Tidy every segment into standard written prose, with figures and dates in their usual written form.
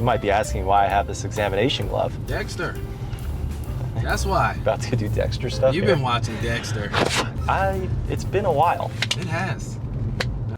You might be asking why I have this examination glove. Dexter. That's why. About to do Dexter stuff. You've been watching Dexter. It's been a while. It has.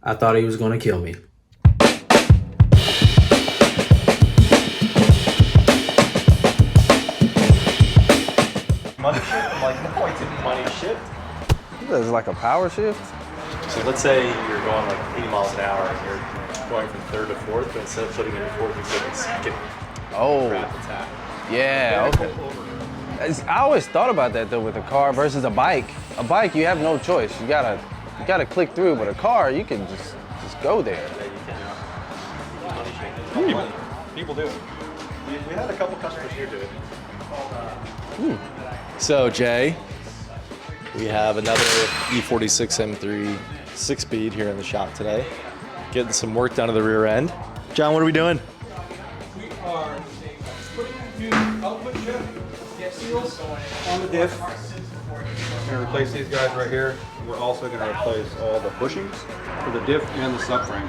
I thought he was gonna kill me. Money shift? I'm like, no, it's a money shift. This is like a power shift? So let's say you're going like 80 miles an hour and you're going from third to fourth, but instead of flipping into fourth, you're flipping second. Oh. Crap attack. Yeah, okay. I always thought about that though with a car versus a bike. A bike, you have no choice. You gotta click through, but a car, you can just go there. Yeah, you can. People do it. We had a couple customers here do it. So Jay, we have another E46 M3 6-speed here in the shop today. Getting some work done to the rear end. John, what are we doing? We are putting new output seals on the diff. We're going to replace these guys right here. We're also going to replace all the bushings for the diff and the subframe.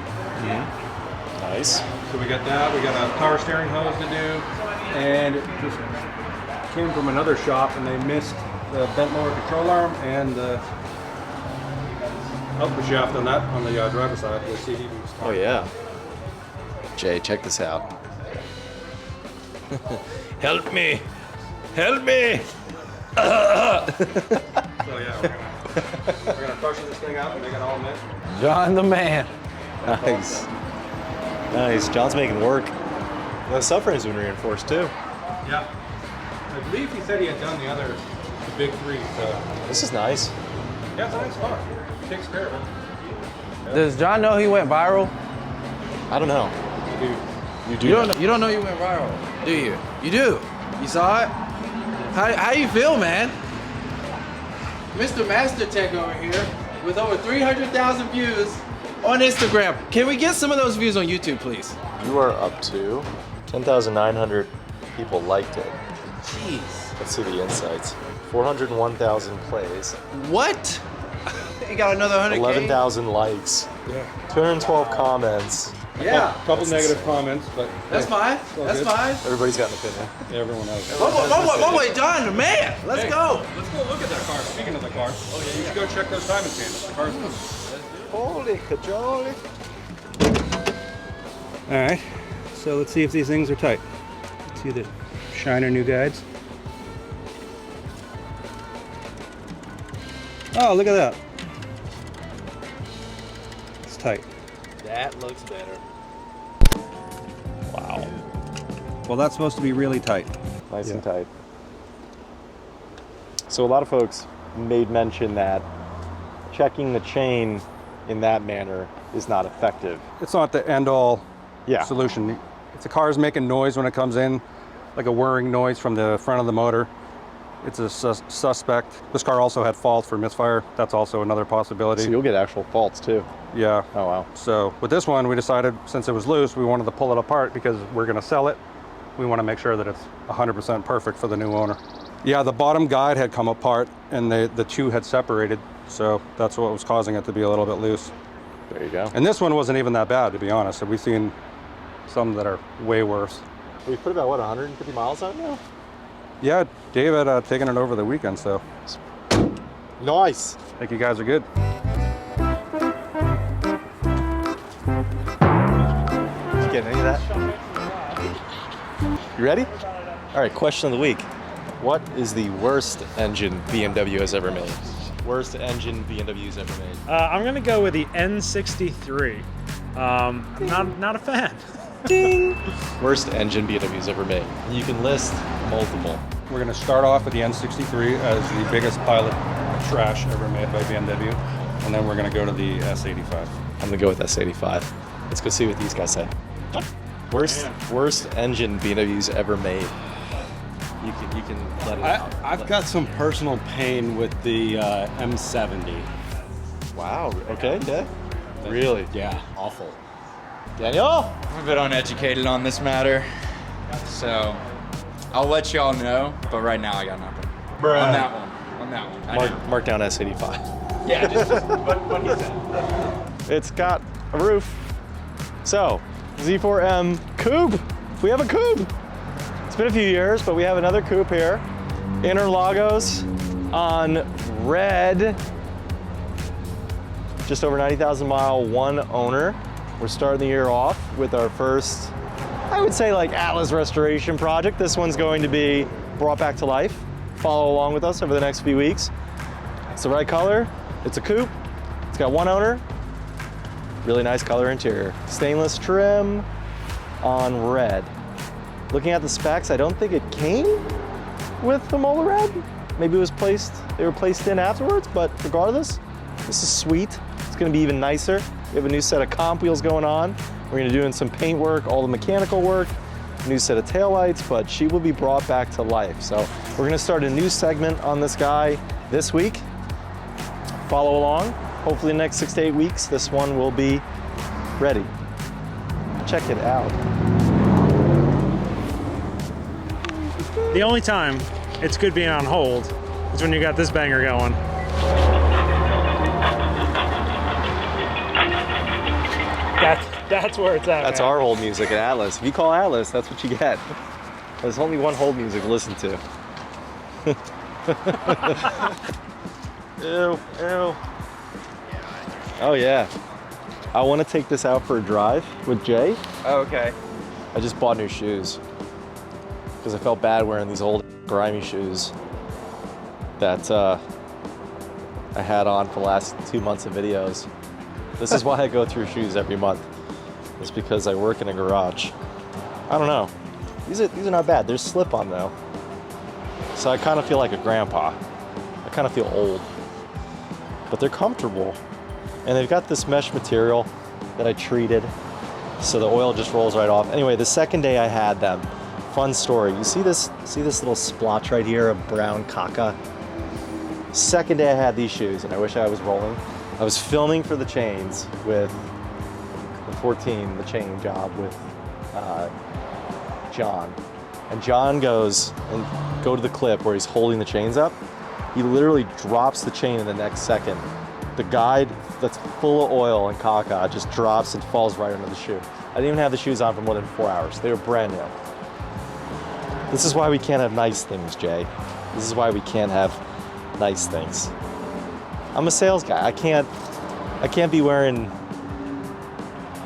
Nice. So we got that. We got a power steering hose to do, and it just came from another shop, and they missed the bent lower control arm and the output shaft on that on the driver's side. The CD was Oh yeah. Jay, check this out. Help me! Help me! So yeah, we're gonna pressure this thing out and make it all knit. John the man. Nice. Nice. John's making work. The subframe's been reinforced too. Yeah. I believe he said he had done the big three. So This is nice. yeah, it's a nice car. Takes care of it. Does John know he went viral? I don't know. You do. You do. You don't know you went viral, do you? You do. You saw it? How you feel, man? Mr. Master Tech over here with over 300,000 views on Instagram. Can we get some of those views on YouTube, please? You are up to 10,900 people liked it. Jeez. Let's see the insights. 401,000 plays. What? You got another 100K? 11,000 likes. Yeah. 212 comments. Yeah. Couple negative comments, but That's fine. That's fine. Everybody's got an opinion. everyone has. One way, John, the man. Let's go. Let's go look at that car. Speaking of the car, you should go check those timing chains. The car's Holy cajoli. All right, so let's see if these things are tight. See the Shiner new guides. Oh, look at that. It's tight. That looks better. Wow. Well, that's supposed to be really tight. Nice and tight. So a lot of folks made mention that checking the chain in that manner is not effective. It's not the end-all Yeah. solution. If the car's making noise when it comes in, like a whirring noise from the front of the motor, it's a suspect. This car also had fault for misfire. That's also another possibility. So you'll get actual faults too. Yeah. Oh wow. So with this one, we decided since it was loose, we wanted to pull it apart because we're going to sell it. We want to make sure that it's 100% perfect for the new owner. Yeah, the bottom guide had come apart and the two had separated. So that's what was causing it to be a little bit loose. There you go. And this one wasn't even that bad, to be honest. We've seen some that are way worse. We put about, what, 150 miles on it now? Yeah, Dave had taken it over the weekend, so Nice. I think you guys are good. Did you get any of that? You ready? All right, question of the week. What is the worst engine BMW has ever made? Worst engine BMW's ever made? I'm gonna go with the N63. I'm not a fan. Worst engine BMW's ever made. You can list multiple. We're going to start off with the N63 as the biggest pile of trash ever made by BMW, and then we're going to go to the S85. I'm gonna go with S85. Let's go see what these guys say. Worst engine BMW's ever made. You can let it out. I've got some personal pain with the M70. Wow. Okay. Yeah. Really? Yeah, awful. Daniel. I'm a bit uneducated on this matter, so I'll let y'all know, but right now I got nothing. On that one. Mark down S85. Yeah, just what he said. It's got a roof. So, Z4 M Coupe. We have a coupe. It's been a few years, but we have another coupe here. Interlagos on red. Just over 90,000 mile, one owner. We're starting the year off with our first, I would say, like Atlas restoration project. This one's going to be brought back to life. Follow along with us over the next few weeks. It's the right color. It's a coupe. It's got one owner. Really nice color interior. Stainless trim on red. Looking at the specs, I don't think it came with the Mola red. Maybe it was they were placed in afterwards, but regardless, this is sweet. It's gonna be even nicer. We have a new set of comp wheels going on. We're gonna do some paint work, all the mechanical work, new set of taillights, but she will be brought back to life. So we're gonna start a new segment on this guy this week. Follow along. Hopefully in the next 6 to 8 weeks, this one will be ready. Check it out. The only time it's good being on hold is when you got this banger going. That's where it's at. That's man. our hold music at Atlas. If you call Atlas, that's what you get. There's only one hold music to listen to. Ew, ew. Oh yeah. I want to take this out for a drive with Jay. Oh, okay. I just bought new shoes because I felt bad wearing these old grimy shoes that I had on for the last 2 months of videos. This is why I go through shoes every month. It's because I work in a garage. I don't know. These are not bad. They're slip-on though. So I kind of feel like a grandpa. I kind of feel old. But they're comfortable. And they've got this mesh material that I treated so the oil just rolls right off. Anyway, the second day I had them, fun story. You see this little splotch right here of brown caca? Second day I had these shoes, and I wish I was rolling. I was filming for the chains with the 14, the chain job with John. And John goes and go to the clip where he's holding the chains up. He literally drops the chain in the next second. The guide that's full of oil and caca just drops and falls right under the shoe. I didn't even have the shoes on for more than 4 hours. They were brand new. This is why we can't have nice things, Jay. This is why we can't have nice things. I'm a sales guy. I can't be wearing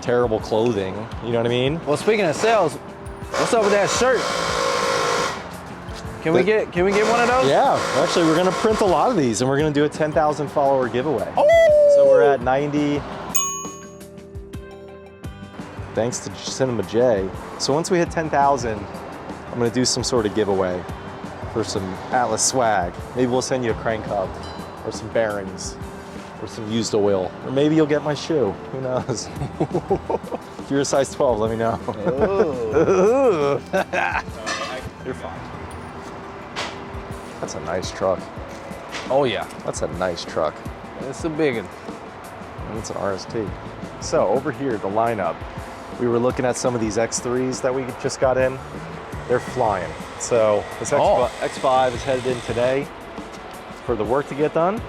terrible clothing. You know what I mean? Well, speaking of sales, what's up with that shirt? Can we get one of those? Yeah, actually we're gonna print a lot of these and we're gonna do a 10,000 follower giveaway. Oh! So we're at 90. Thanks to Cinema J. So once we hit 10,000, I'm gonna do some sort of giveaway for some Atlas swag. Maybe we'll send you a crank hub or some bearings or some used oil. Or maybe you'll get my shoe, who knows? If you're a size 12, let me know. Oh. You're fine. That's a nice truck. Oh yeah, That's a nice truck. it's a big one. And it's an RST. So over here, the lineup, we were looking at some of these X3s that we just got in. They're flying. So this X5 is headed in today for the work to get done.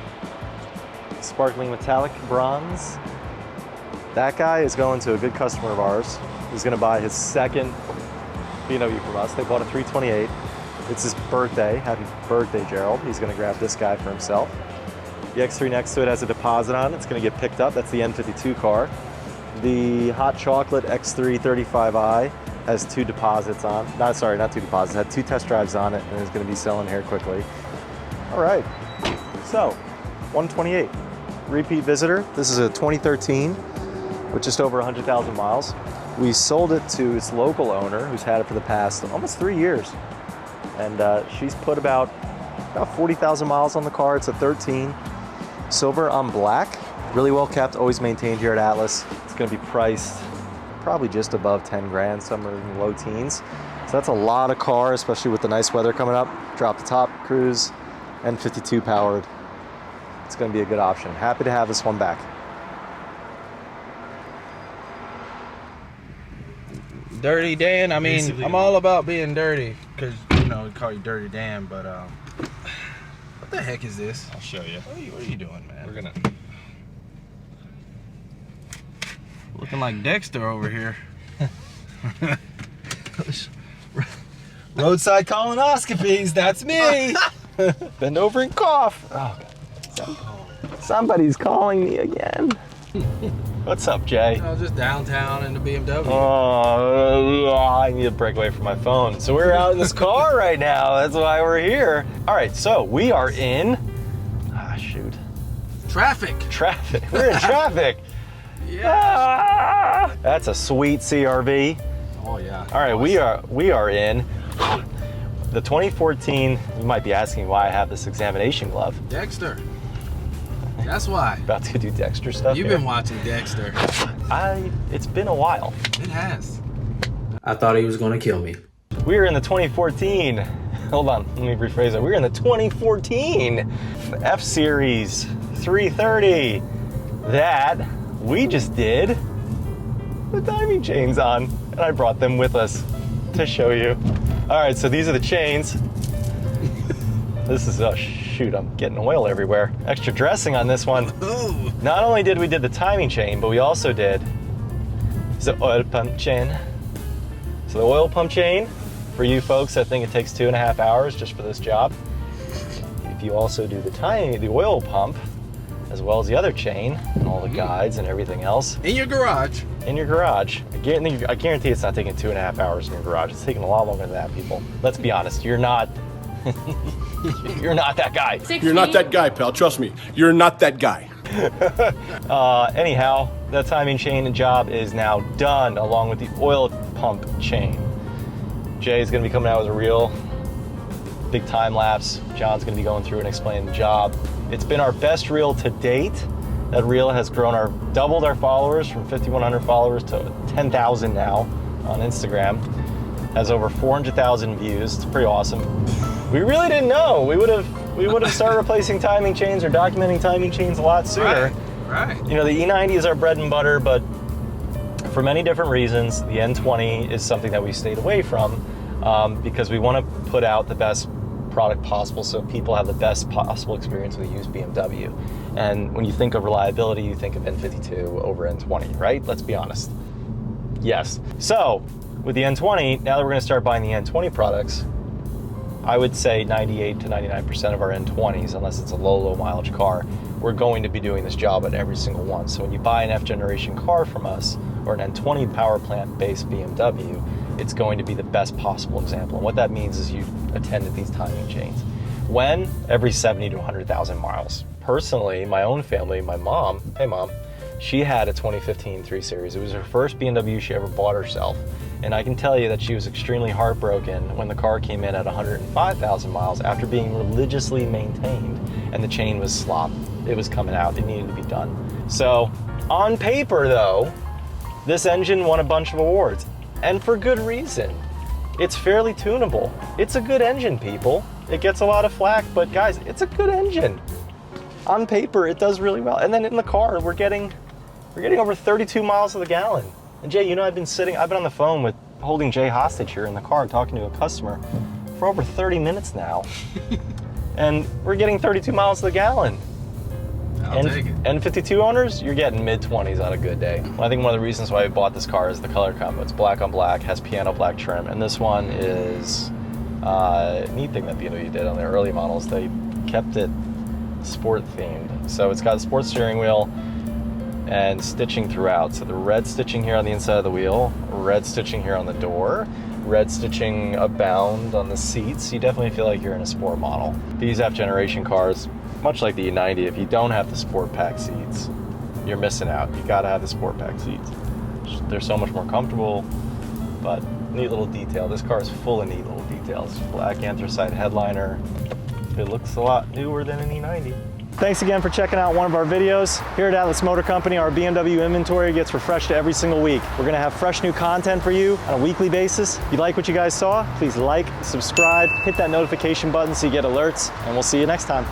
Sparkling metallic bronze. That guy is going to a good customer of ours. He's gonna buy his second BMW from us. They bought a 328. It's his birthday. Happy birthday, Gerald. He's gonna grab this guy for himself. The X3 next to it has a deposit on it. It's gonna get picked up. That's the N52 car. The hot chocolate X3 35i has 2 deposits on. Not two deposits. Had 2 test drives on it and is gonna be selling here quickly. All right, so 128. Repeat visitor. This is a 2013 with just over 100,000 miles. We sold it to its local owner who's had it for the past almost 3 years. And she's put about 40,000 miles on the car. It's a 13, silver on black, really well kept, always maintained here at Atlas. It's gonna be priced probably just above 10 grand, somewhere in the low teens. So that's a lot of car, especially with the nice weather coming up. Drop the top, cruise, N52 powered. It's gonna be a good option. Happy to have this one back. Dirty Dan. I mean, Basically, I'm all about being dirty because we call you Dirty Dan. But what the heck is this? I'll show you. What are you doing, man? We're gonna. Looking like Dexter over here. Roadside colonoscopies, that's me. Bend over and cough. Oh, somebody's calling me again. What's up, Jay? I was just downtown in the BMW. Oh, I need to break away from my phone. So we're out in this car right now. That's why we're here. All right, so we are in, shoot. Traffic. We're in traffic. Yeah. That's a sweet CRV. Oh yeah. All right, we are in the 2014. You might be asking why I have this examination glove. Dexter. That's why. About to do Dexter stuff. You've been watching Dexter. It's been a while. It has. I thought he was gonna kill me. We're in the 2014. Hold on, let me rephrase it. We're in the 2014 F-Series 330 that we just did the timing chains on, and I brought them with us to show you. All right, so these are the chains. This is, oh shoot, I'm getting oil everywhere. Extra dressing on this one. Ooh. Not only did we did the timing chain, but we also did the oil pump chain. So the oil pump chain, for you folks that think it takes 2.5 hours just for this job, if you also do the oil pump, as well as the other chain, and all the guides and everything else. In your garage. In your garage. I guarantee it's not taking 2.5 hours in your garage. It's taking a lot longer than that, people. Let's be honest, you're not you're not that guy. You're not that guy, pal. Trust me. You're not that guy. Anyhow, the timing chain job is now done, along with the oil pump chain. Jay's gonna be coming out with a reel, big time lapse. John's gonna be going through and explaining the job. It's been our best reel to date. That reel has doubled our followers from 5,100 followers to 10,000 now on Instagram. Has over 400,000 views. It's pretty awesome. We really didn't know. We would have started replacing timing chains or documenting timing chains a lot sooner. Right. You know, the E90 is our bread and butter, but for many different reasons, the N20 is something that we stayed away from because we want to put out the best product possible so people have the best possible experience with a used BMW. And when you think of reliability, you think of N52 over N20, right? Let's be honest. Yes. So with the N20, now that we're going to start buying the N20 products, I would say 98 to 99% of our N20s, unless it's a low mileage car, we're going to be doing this job at every single one. So when you buy an F generation car from us, or an N20 power plant based BMW, it's going to be the best possible example. And what that means is you attended these timing chains. When? Every 70 to 100,000 miles. Personally, my own family, my mom, hey mom, she had a 2015 3 Series. It was her first BMW she ever bought herself. And I can tell you that she was extremely heartbroken when the car came in at 105,000 miles after being religiously maintained and the chain was slopped. It was coming out, it needed to be done. So on paper though, this engine won a bunch of awards, and for good reason. It's fairly tunable. It's a good engine, people. It gets a lot of flack, but guys, it's a good engine. On paper, it does really well. And then in the car, we're getting over 32 miles to the gallon. And Jay, you know, I've been on the phone holding Jay hostage here in the car, talking to a customer for over 30 minutes now. And we're getting 32 miles to the gallon. I'll take it. N52 owners, you're getting mid-20s on a good day. Well, I think one of the reasons why I bought this car is the color combo. It's black on black, has piano black trim, and this one is a neat thing that BMW did on their early models. They kept it sport themed. So it's got a sports steering wheel and stitching throughout. So the red stitching here on the inside of the wheel, red stitching here on the door, red stitching abound on the seats. You definitely feel like you're in a sport model. These F generation cars, much like the E90, if you don't have the sport pack seats, you're missing out. You gotta have the sport pack seats. They're so much more comfortable, but neat little detail. This car is full of neat little details. Black anthracite headliner. It looks a lot newer than an E90. Thanks again for checking out one of our videos. Here at Atlas Motor Company, our BMW inventory gets refreshed every single week. We're gonna have fresh new content for you on a weekly basis. If you like what you guys saw, please like, subscribe, hit that notification button so you get alerts, and we'll see you next time.